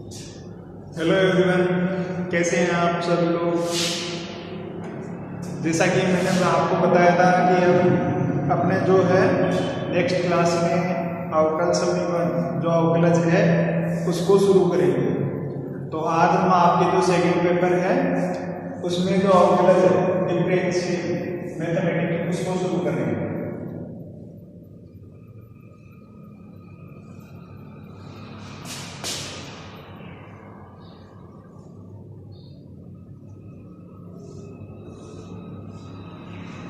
Hello everyone, कैसे हैं आप सभी लोग। जैसा कि मैंने आपको बताया था कि हम अपने जो है नेक्स्ट क्लास में अवकल समीकरण जो अवकलज है उसको शुरू करेंगे। तो आज हम आपके जो सेकंड पेपर है उसमें जो अवकलज है डिफरेंशियल मैथमेटिक्स उसको शुरू करेंगे।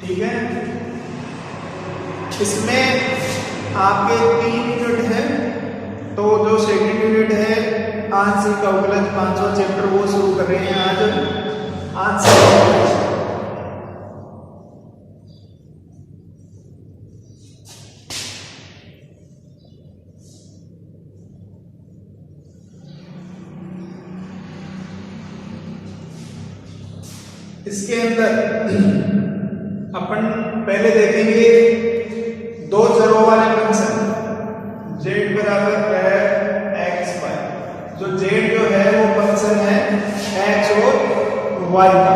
ठीक है, इसमें आपके 3 यूनिट है। तो जो सेकंड यूनिट है आंशिक अवकलज 5वां चैप्टर वो शुरू कर रहे हैं आज। आंशिक अवकलज इसके अंदर अपन पहले देखेंगे दो चरों वाले फंक्शन z बराबर है x y। जो z जो है वो फंक्शन है x और y का।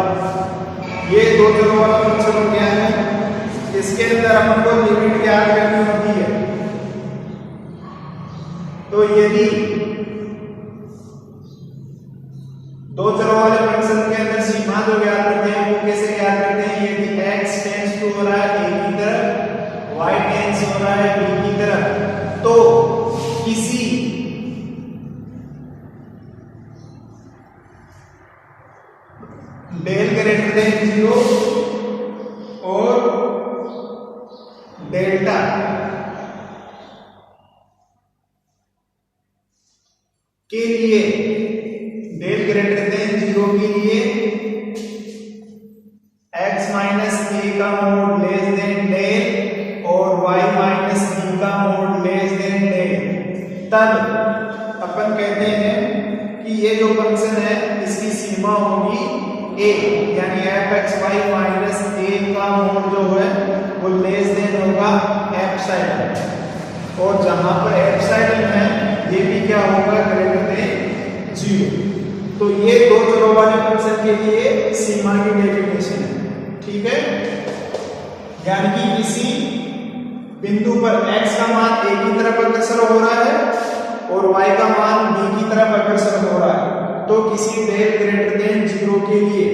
ये दो चरों वाला फंक्शन हो गया है। इसके अंदर अपन को लिमिट ज्ञात करनी होती है। तो यदि दो चरों वाले फंक्शन के अंदर सीमा जो ज्ञात करते हैं वो कैसे ज्ञात करते हैं। यदि x टेंड्स टू हो रहा है a की तरफ, y टेंड्स हो रहा है b की तरफ, तो किसी डेल ग्रेटर देन 0 और डेल्टा के लिए, डेल ग्रेटर देन 0 के लिए x माइनस ए का मोड लेस देन डेल और y माइनस बी का मोड लेस देन डेल, तब अपन कहते हैं कि ये जो फंक्शन है इसकी सीमा होगी a, यानी f(x, y) माइनस ए का मोड जो है वो लेस देन होगा एप्सिलॉन। और जहां पर एप्सिलॉन है ये भी क्या होगा, ग्रेटर देन 0। तो ये दो चरों वाले फंक्शन के लिए सीमा की डेफिनेशन है। ठीक है, यानी कि किसी बिंदु पर x का मान a की तरफ अग्रसर हो रहा है और y का मान b की तरफ अग्रसर हो रहा है, तो किसी डेल ग्रेटर देन 0 के लिए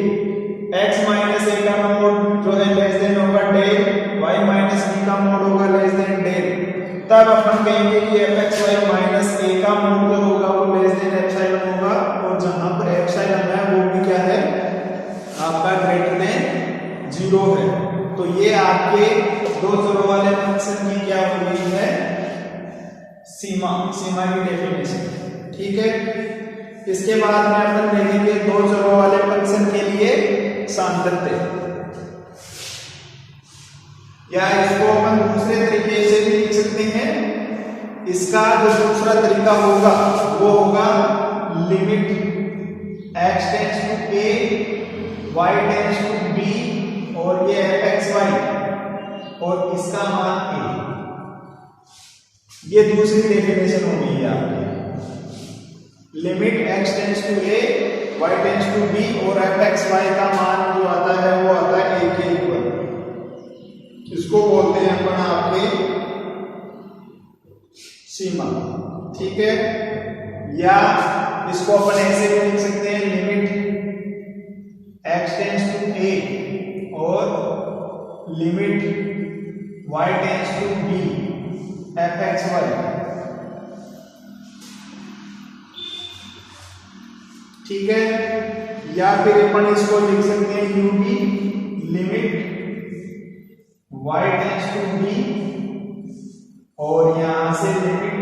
x माइनस a का मोड जो है लेस देन होगा डेल, y माइनस b का मोड होगा लेस देन डेल, तब अपन कहेंगे कि f(x, y) माइनस a का मोड जो होगा वो लेस देन एप्सिलॉन होगा। और जहां पर एप्सिलॉन है वो भी क्या है, आपका ग्रेटर देन 0 है। तो ये आपके दो चरों वाले फंक्शन की क्या हो गई है, सीमा की डेफिनेशन। ठीक है, इसके बाद में अपन देखेंगे दो चरों वाले फंक्शन के लिए सामंजस्य, या इसको अपन दूसरे तरीके से भी लिख सकते हैं। इसका जो दूसरा तरीका होगा वो होगा limit x tends to a, y tends to b और ये f(x, y) और इसका मान a। ये दूसरी डेफिनेशन हो गई है आपकी। Limit x tends to a, y tends to b और f(x, y) का मान जो आता है वो आता है a के इक्वल। इसको बोलते हैं अपन आपके सीमा। ठीक है, या इसको अपन ऐसे भी लिख सकते हैं, limit x tends to a और limit y tends to b f(x, y)। ठीक है, या फिर अपन इसको लिख सकते हैं ub limit y tends to b और यहां से limit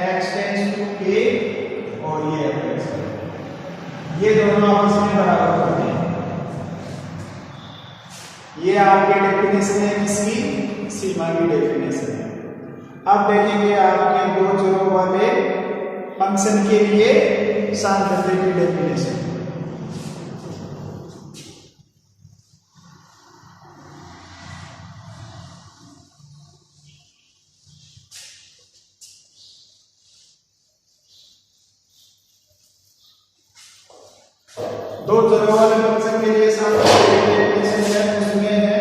x tends to a और ये f(x, y)। ये दोनों आपस में बराबर होते हैं। ये आपके डेफिनेशन है, किसकी, सीमा की डेफिनेशन है। अब देखेंगे आपके दो चरों वाले फंक्शन के लिए सामंजस्य की डेफिनेशन। दो जगह वाले फंक्शन के लिए डेफिनेशन है, उसमें है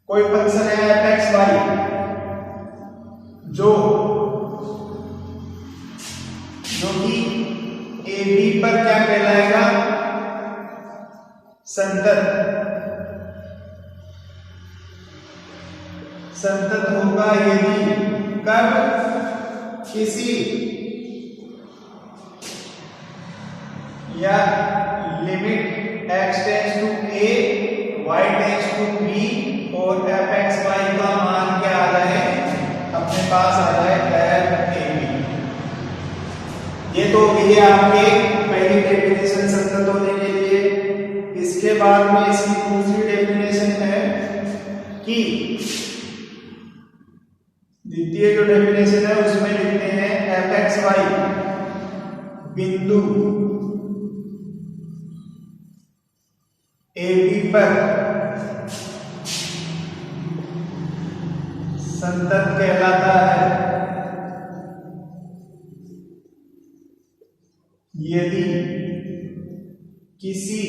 कोई फंक्शन है fxy जो कि AB पर क्या कहलाएगा, संतत होगा यदि कब किसी या limit x tends to a y tends to b और fxy का मान क्या आ रहा है, अपने पास आ रहा है f a b। ये तो ये आपके पहली डेफिनेशन संतत होने के लिए। इसके बाद में इसकी दूसरी डेफिनेशन है कि द्वितीय जो डेफिनेशन है उसमें लिखते हैं fxy बिंदु AB पर संतत कहलाता है यदि किसी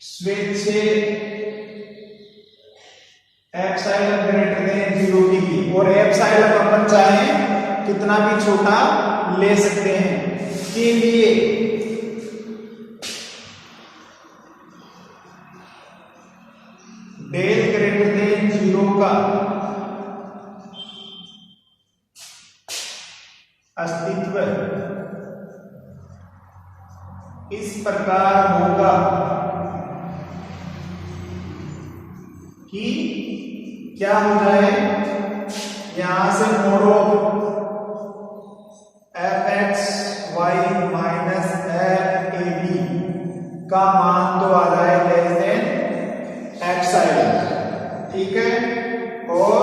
स्वेच्छे एप्सिलॉन ग्रेटर देन 0 डिग्री, और एप्सिलॉन अपन चाहे कितना भी छोटा ले सकते हैं, के लिए डेल ग्रेटर देन 0 का अस्तित्व इस प्रकार होगा कि क्या हो जाए, यहां से mode of fxy minus fab का मान तो आ जाए लेस देन एप्सिलॉन, ठीक है, और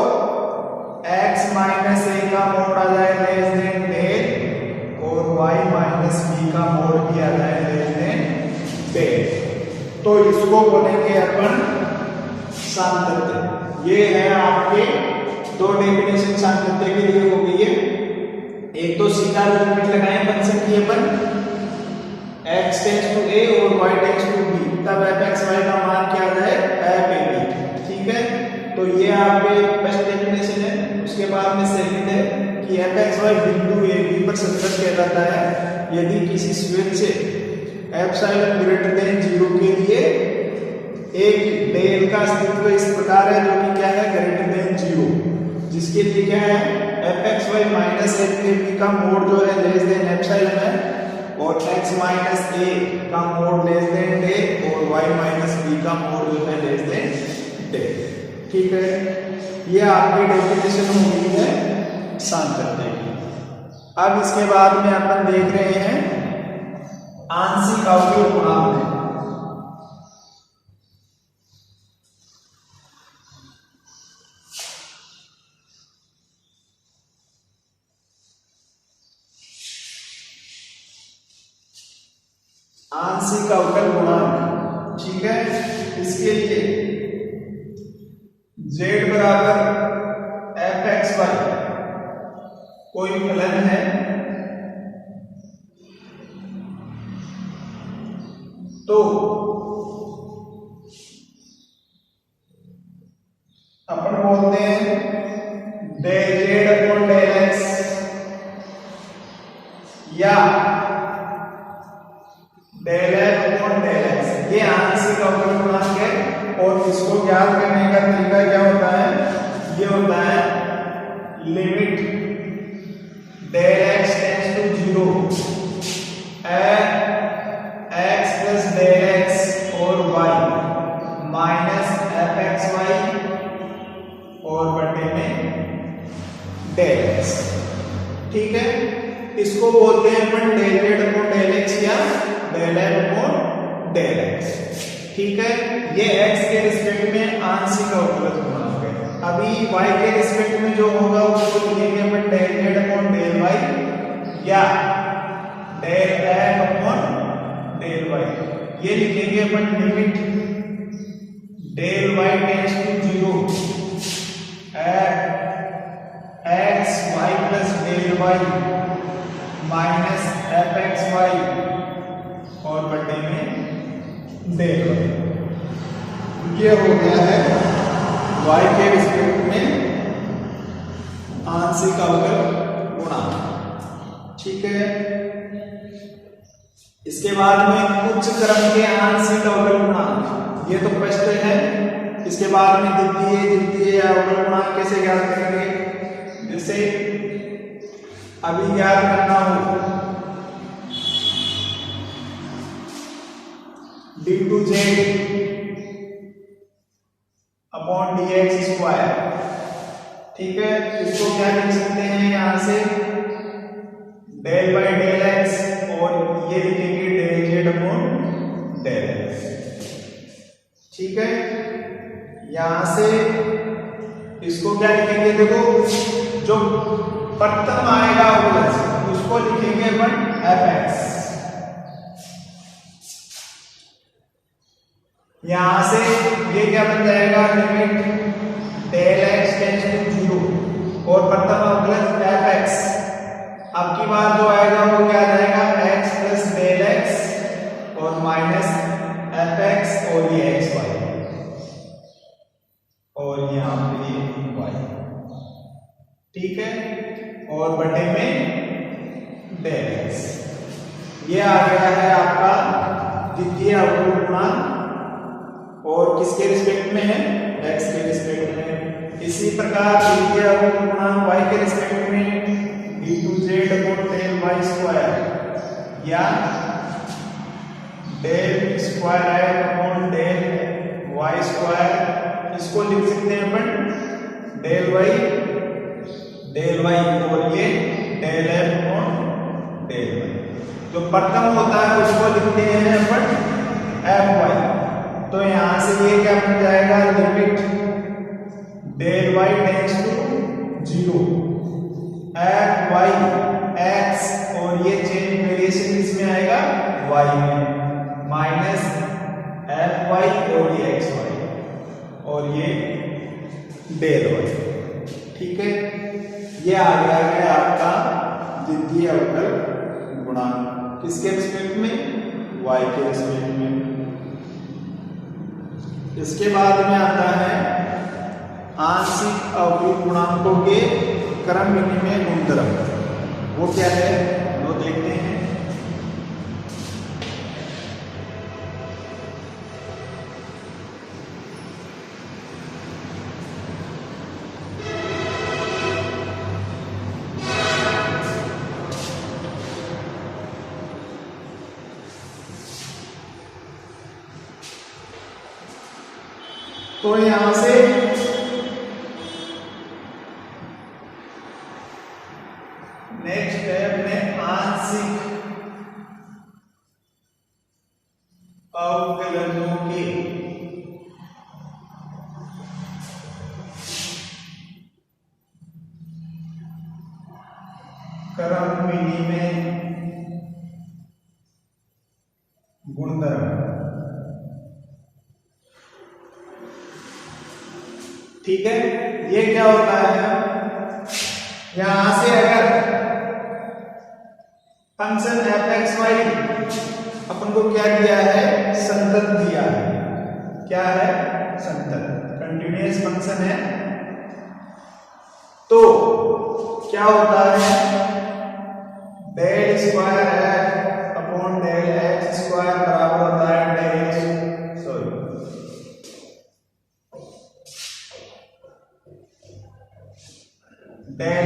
x माइनस a का मोड आ जाए लेस देन डेल, और y माइनस b का मोड भी आ जाए लेस देन डेल। तो इसको बोलेंगे अपन सातत्य। ये है आपके दो डेफिनेशन सातत्य के लिए हो गई है। एक तो सीधा लिमिट लगाए फंक्शन की अपन x टेंड्स टू a और y टेंड्स टू b, तब fxy का मान क्या आ जाए fab, ठीक है। तो ये आपके फर्स्ट डेफिनेशन है। उसके बाद में सेकंड है कि fxy बिंदु AB पर संतत कहलाता है यदि किसी स्वेच्छे एप्सिलॉन ग्रेटर देन 0 के लिए एक डेल का अस्तित्व इस प्रकार है जो कि क्या है, ग्रेटर देन 0, जिसके लिए क्या है fxy माइनस fab का मोड जो है लेस देन एप्सिलॉन है, और x माइनस a का मोड लेस देन डेल, और y माइनस b का मोड जो है लेस देन डेल, ठीक है। ये आपकी डेफिनेशन हो गई है सातत्य की। अब इसके बाद में अपन देख रहे हैं आंशिक अवकल गुणांक। आंशिक अवकल गुणांक, ठीक है। इसके लिए z बराबर fxy कोई फलन है तो अपन बोलते हैं del z upon del x या del f upon del x, ये आंशिक अवकल गुणांक है। और इसको ज्ञात करने का तरीका क्या होता है, ये होता है limit del x tends to 0 x plus del x और y माइनस fxy और बटे में डेल x, ठीक है। इसको बोलते हैं अपन del z upon del x या del f upon del x, ठीक है। ये x के रिस्पेक्ट में आंशिक अवकल गुणांक है। अभी y के रिस्पेक्ट में जो होगा उसको लिखेंगे अपन del z upon del y या del f upon del y। ये लिखेंगे अपन limit del y tends to 0 x y plus del y minus y और बटे में डेल वाई। ये हो गया है y के रिस्पेक्ट में आंशिक अवकल गुणांक। ठीक है, इसके बाद में उच्च क्रम के आंशिक अवकल गुणांक, ये तो प्रश्न है। इसके बाद में द्वितीय अवकल गुणांक कैसे ज्ञात करेंगे, जैसे अभी ज्ञात करना हो d2z अपॉन dx स्क्वायर। ठीक है, इसको क्या लिख सकते हैं यहां से डेल बाई डेल एक्स, और ये लिखेंगे del z upon del x. ठीक है, यहां से इसको क्या लिखेंगे, देखो जो प्रथम आएगा उसको लिखेंगे अपन एफ एक्स। यहां से ये क्या बन जाएगा, limit del x tends to 0 और प्रथम अवकलन एफ एक्स। अब की बार जो आएगा वो क्या आ जाएगा, x प्लस डेल एक्स और माइनस एफ एक्स और ये एक्स वाई और यहाँ पे ये वाई। ठीक है, और बटे में डेल एक्स। ये आ गया है आपका द्वितीय अवकल गुणांक, और किसके रिस्पेक्ट में है, x के रिस्पेक्ट में। इसी प्रकार द्वितीय अवकल गुणांक y के रिस्पेक्ट में d2z upon del y square या del square x upon del y square, इसको लिख सकते हैं अपन डेल y और ये del f upon del y। जो प्रथम होता है उसको लिखते हैं अपन fy। तो यहां से ये क्या बन जाएगा, limit del y tends to 0 f y x, और ये चेंज वेरिएशन किसमें आएगा, y में, माइनस एफ वाई और ये एक्स वाई और ये डेल y। ठीक है, ये आ गया है आपका द्वितीय अवकल गुणांक, किसके रिस्पेक्ट में, y के रिस्पेक्ट में। इसके बाद में आता है आंशिक अवकल गुणांकों के क्रम विनिमय गुणधर्म। वो क्या है वो देखते हैं। तो यहां से नेक्स्ट है अपने आंशिक अवकलनों के क्रम विनिमय गुणधर्म। ठीक है, ये क्या होता है, यहां से अगर फंक्शन एफ एक्स वाई अपन को क्या दिया है, संतत दिया है। क्या है, संतत, कंटिन्यूअस फंक्शन है। तो क्या होता है, del square f upon del x square बराबर होता है डेल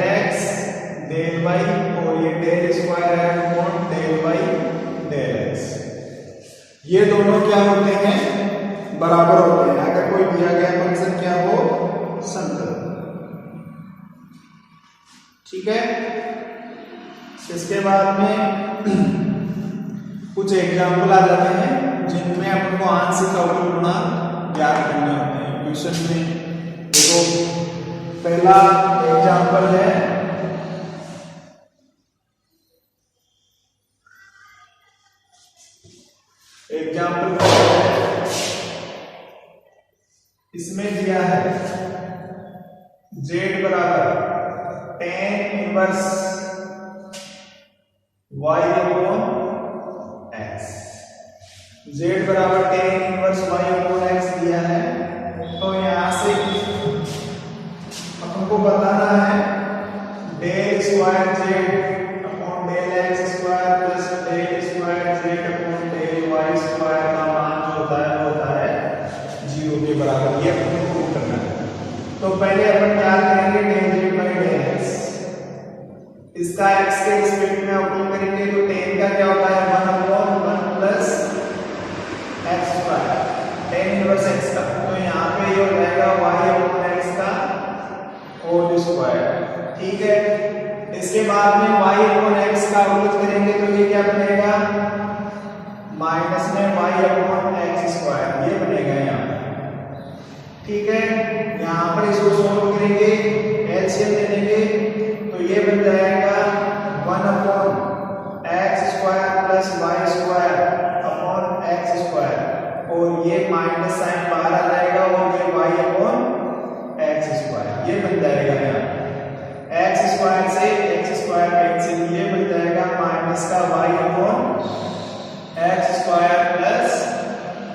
एक्स डेल वाई और ये डेल स्क्वायर है upon del y del x. ये दोनों क्या होते हैं, बराबर होते हैं अगर कोई दिया गया फंक्शन क्या हो, संतत। ठीक है, इसके बाद में कुछ एग्जाम्पल आ जाते हैं जिनमें अपन को आंशिक अवकल गुणांक ज्ञात करने होते हैं। क्वेश्चन में देखो, पहला एग्जाम्पल है इसमें दिया है z बराबर tan inverse y upon z बराबर tan inverse y upon x दिया है, तो यहाँ से हमको बताना है del square z upon del x square plus del square z upon del y square का मान जो होता है 0 के बराबर। ये अपने प्रूव करना है। तो पहले अपन क्या करेंगे, tan z by del x, इसका x के रिस्पेक्ट में अप्लाई करेंगे तो tan का क्या होता है 1 upon 1 plus x square tan inverse x का, तो यहाँ पे ये हो जाएगा y अपॉन x का होल स्क्वायर। ठीक है, इसके बाद में y अपॉन x का अवकलन करेंगे तो ये क्या बनेगा माइनस में y अपॉन x स्क्वायर, ये बनेगा यहाँ। ठीक है, यहाँ पर इसको सॉल्व करेंगे, एलसीएम ले लेंगे तो ये बन जाएगा 1 upon x square plus y square upon x square, और ये माइनस साइन बाहर आ जाएगा और ये y अपॉन x स्क्वायर, ये बन जाएगा यहाँ। x स्क्वायर से x स्क्वायर कैंसिल, ये बन जाएगा माइनस का y upon x square plus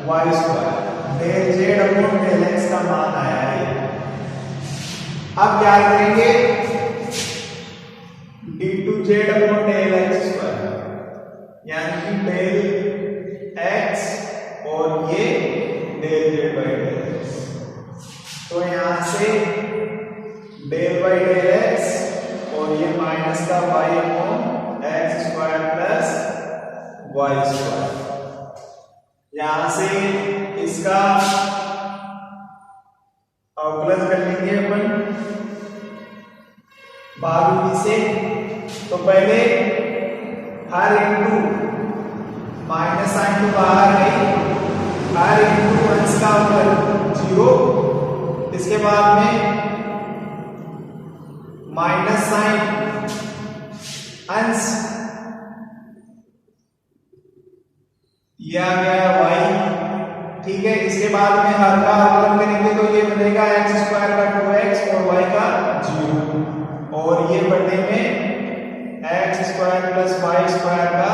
y square, del z upon del x का मान आया है। अब क्या करेंगे, d2z upon del x square, यानी कि डेल x और ये del z by del x, तो यहां से डेल बाई डेल x और ये माइनस का y upon x square plus y square, यहां से इसका अवकलन कर लेंगे अपन भाग से। तो पहले हर इंटू माइनस साइन तो बाहर है, हर इंटू अंश का अवकलन 0, इसके बाद में माइनस साइन अंश, ये आ गया y। ठीक है, इसके बाद में हर का अवकलन करेंगे तो ये बनेगा x स्क्वायर का 2x और y का 0, और ये बटे में x square plus y square का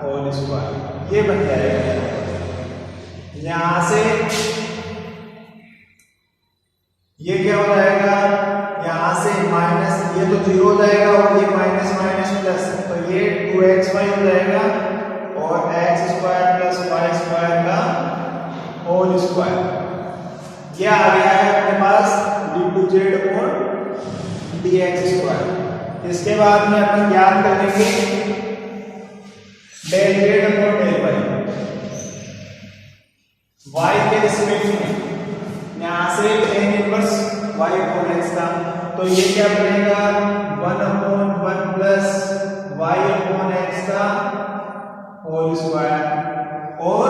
होल स्क्वायर, ये बन जाएगा। यहां से ये क्या हो जाएगा, यहां से माइनस, ये तो 0 हो जाएगा और ये माइनस माइनस प्लस, तो ये 2xy हो जाएगा और x square plus y square का होल स्क्वायर, ये आ गया है अपने पास d2z अपॉन dx स्क्वायर। इसके बाद में अपन ज्ञात कर लेंगे del z upon del y के रिस्पेक्ट में, यहां से tan inverse y upon x था, तो ये क्या बनेगा 1 upon 1 plus y upon x का होल स्क्वायर, और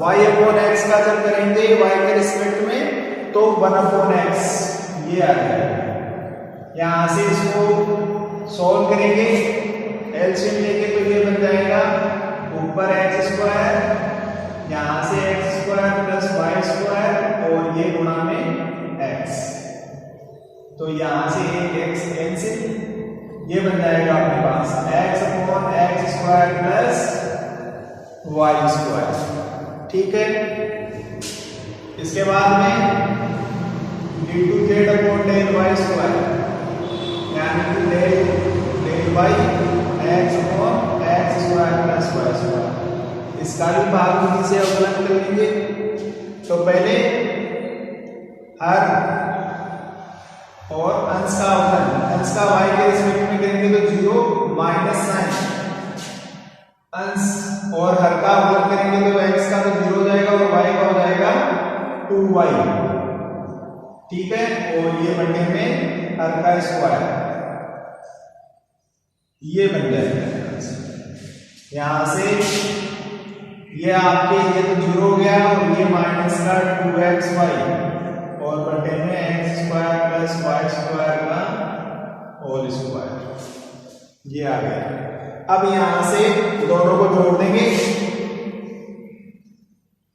y अपॉन x का जब करेंगे y के रिस्पेक्ट में तो 1 अपॉन x, ये आ जाएगा। यहां से इसको सॉल्व करेंगे, एलसीएम लेके तो ये बन जाएगा ऊपर x स्क्वायर, यहां से x square plus y square और ये गुणा में x, तो यहां से एक x कैंसिल, ये बन जाएगा अपने पास x upon x square plus y square. ठीक है, इसके बाद में d2z upon del y square, यानी कि del y x upon x square plus y square, इसका भी भाग से अवकलन कर लेंगे। तो पहले हर और अंश का अवकलन, अंश का y के रिस्पेक्ट में करेंगे तो 0 माइनस साइन अंश, और हर का अवकलन करेंगे तो x का तो 0 हो जाएगा और y का हो जाएगा 2y। ठीक है, और ये बटे में हर का स्क्वायर, ये बन जाएगा। यहां से ये आपके ये तो 0 हो गया और ये माइनस का 2xy और बटे में x square plus y square का होल स्क्वायर, ये आ गया। अब यहां से दोनों को जोड़ देंगे।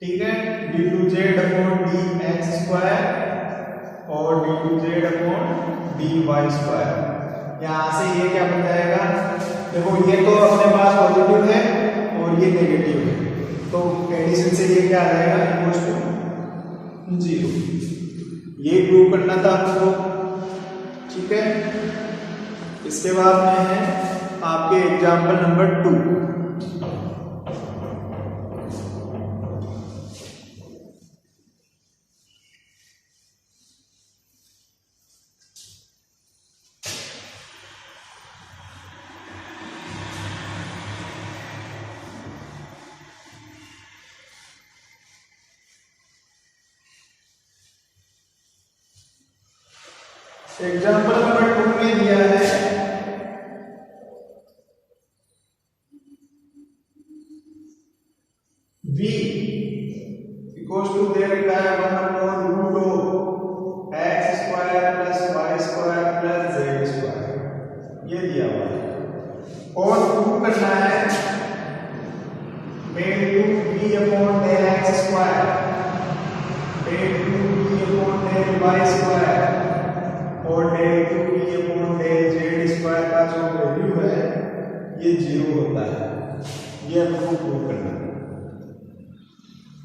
ठीक है, d2z अपॉन dx स्क्वायर और d2z अपॉन dy स्क्वायर, यहां से ये क्या बन जाएगा, देखो ये तो अपने पास पॉजिटिव है और ये नेगेटिव है, तो एडिशन से ये क्या आ जाएगा, इक्वल्स टू 0। ये प्रूव करना था आपको, ठीक है। इसके बाद में है आपके एग्जाम्पल नंबर 2। एग्जाम्पल नंबर 2 में दिया है v इक्वल्स टू दे रखा है 1/√of x square plus y square plus z square, ये दिया हुआ है। और प्रूव करना है del 2v upon del x square del 2v upon del y square और del 2v upon del z square का जो वैल्यू है ये 0 होता है, ये आपको प्रूव करना है।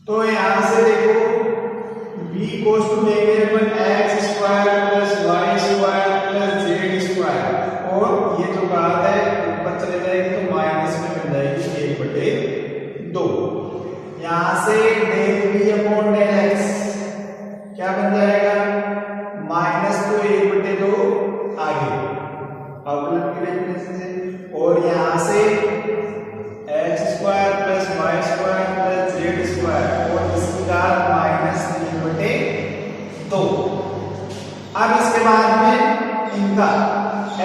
तो यहां से देखो v इक्वल्स टू देंगे अपन x square plus y square plus z square, और ये जो बात है ऊपर चले जाएगी तो माइनस में बन जाएगी 1/2। यहां से del v upon del x क्या बन जाएगा, माइनस तो 1/2 आगे अवकलन की डेफिनेशन से, और यहां से x square plus y square plus z square और इसका माइनस 3/2। अब इसके बाद में इनका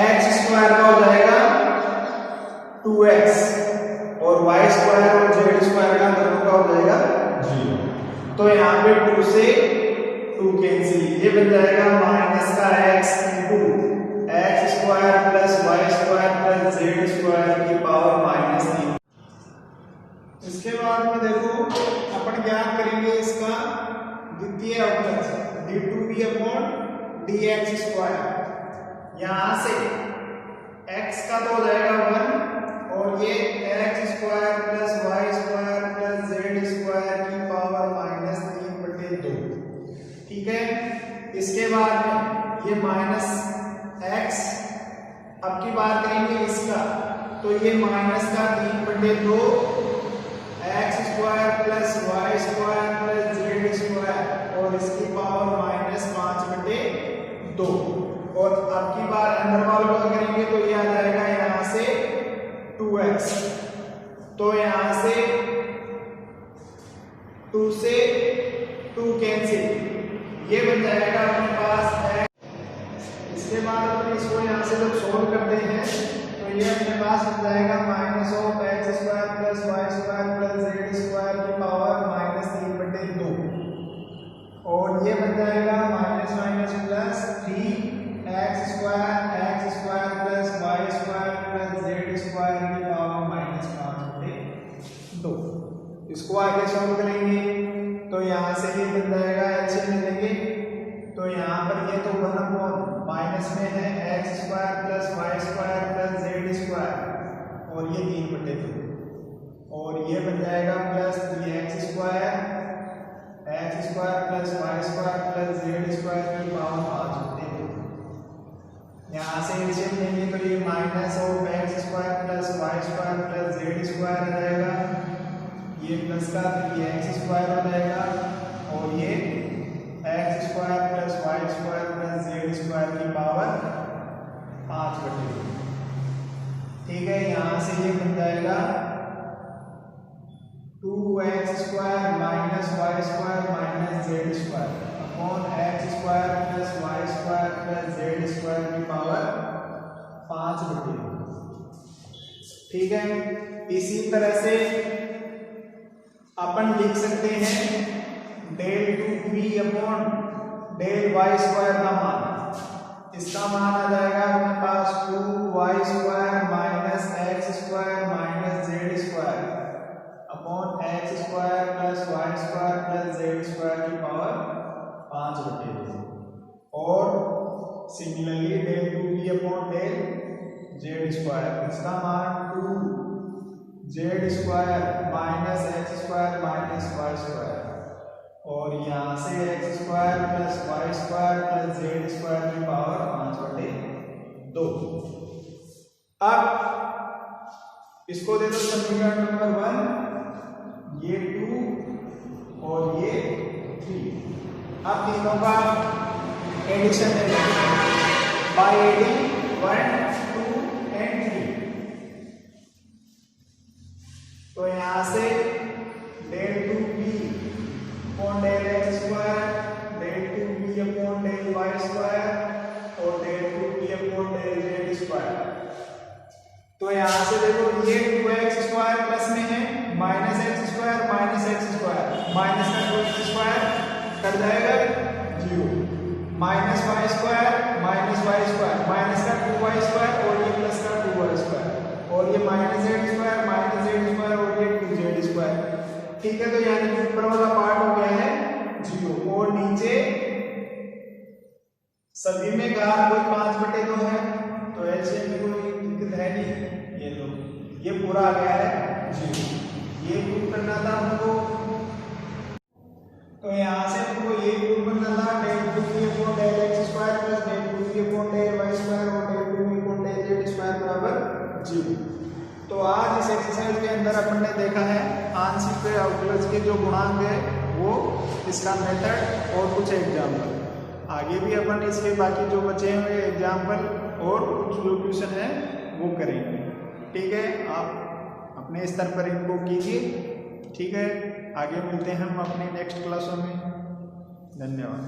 x स्क्वायर का हो जाएगा 2x और y स्क्वायर और z स्क्वायर का दोनों का हो जाएगा 0। तो यहाँ पे 2 से 2 कैंसिल, ये बन जाएगा माइनस का x into x square plus y square plus z square की पावर -3। इसके बाद में देखो अपन ज्ञात करेंगे इसका द्वितीय अवकलन d2v अपॉन dx स्क्वायर। यहां से x का तो हो जाएगा 1 और ये x square plus y square plus z square की पावर -3/2, ठीक है। इसके बाद में ये माइनस x, अब की बात करेंगे इसका, तो ये माइनस का 3/2 x square plus y square plus z square और इसकी पावर -5/2। और अब की बार अंदर वालों का करेंगे तो ये आ जाएगा यहां से 2x, तो यहां से 2 से 2 कैंसिल, ये बन जाएगा अपने पास x। इसके बाद अपन इसको यहां से जब सोल्व करते हैं तो ये अपने पास बन जाएगा -x square plus y square plus z square की पावर -3/2, और ये बन जाएगा minus minus plus 3x square plus y square plus z square की पावर -5/2। इसको आगे सॉल्व करेंगे तो यहाँ से ये बन जाएगा एलसीएम लेंगे तो यहाँ पर ये तो 1 अपॉन माइनस में है x square plus y square plus z square और ये 3/2, और ये बन जाएगा plus 3x square plus y square plus z square की पावर 5/2। यहाँ से एलसीएम लेंगे तो ये minus of x square plus y square plus z square आ जाएगा, ये प्लस का 3x स्क्वायर हो जाएगा और ये x square plus y square plus z square की पावर 5/2, ठीक है। यहाँ से ये बन जाएगा 2x square minus y square minus z square upon x square plus y square plus z square की पावर 5/2, ठीक है। इसी तरह से अपन लिख सकते हैं del 2v upon del y square का मान, इसका मान आ जाएगा अपने पास 2y square minus x square minus z square upon x square plus y square plus z square की पावर 5/2, और similarly del 2v upon del z square, इसका मान z square minus x square minus y square, और यहाँ से x square plus y square plus z square की power 5/2। अब इसको दे दो समीकरण नंबर 1, ये 2 और ये 3। अब तीनों का एडिशन है बाय एडिंग 1, 2 and 3। तो यहां से del 2b upon del x square, del 2b upon del y square और del 2b upon del z square. तो यहां से देखो ये 2x स्क्वायर प्लस में है minus x square minus x square, minus का 2x स्क्वायर कर जाएगा 0, minus y square minus y square, minus का 2y स्क्वायर और ये प्लस का 2y स्क्वायर, और ये minus Z square minus Z square और ये 2z स्क्वायर। ठीक है, तो यानी कि ऊपर वाला पार्ट हो गया है 0 और नीचे सभी में घात कोई 5/2 है, तो एलसीएम में कोई दिक्कत है नहीं। ये लो ये पूरा आ गया है 0, ये प्रूव करना था हमको। तो यहाँ से हमको ये प्रूव करना था del 2b upon del x square plus del 2b upon del y square और del 2b upon del z square बराबर 0। तो आज इस एक्सरसाइज के अंदर अपन ने देखा है आंशिक अवकलज के जो गुणांक है वो, इसका मेथड और कुछ एग्जाम्पल। आगे भी अपन इसके बाकी जो बचे हुए एग्जाम्पल और कुछ सॉल्यूशन है वो करेंगे। ठीक है, आप अपने स्तर पर इनको कीजिए। ठीक है, आगे मिलते हैं हम अपने नेक्स्ट क्लासों में। धन्यवाद।